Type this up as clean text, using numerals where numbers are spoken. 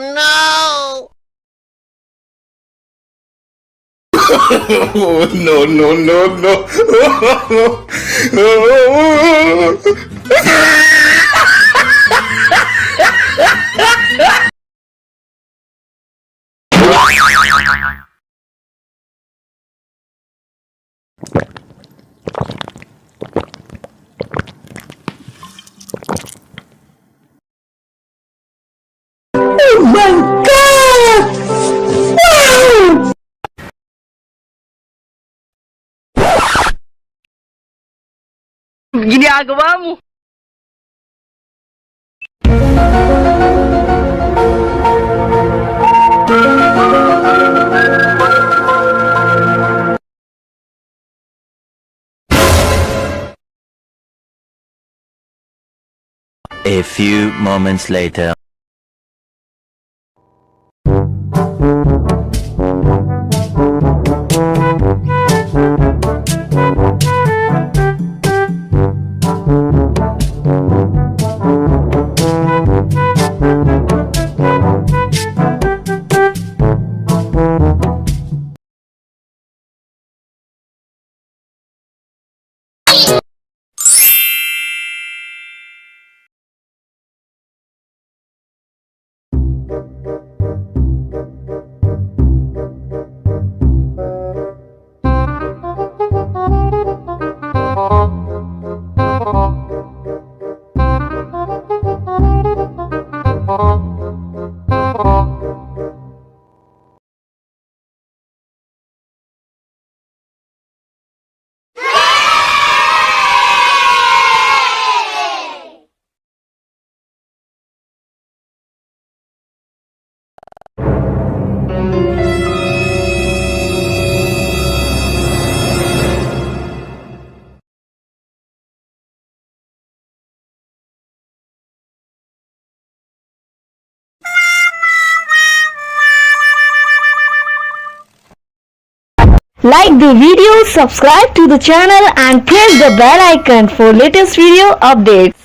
no! No, no, no, no. Oh my God! Wow! Ginagawa mo? A few moments later. Like the video, subscribe to the channel and press the bell icon for latest video updates.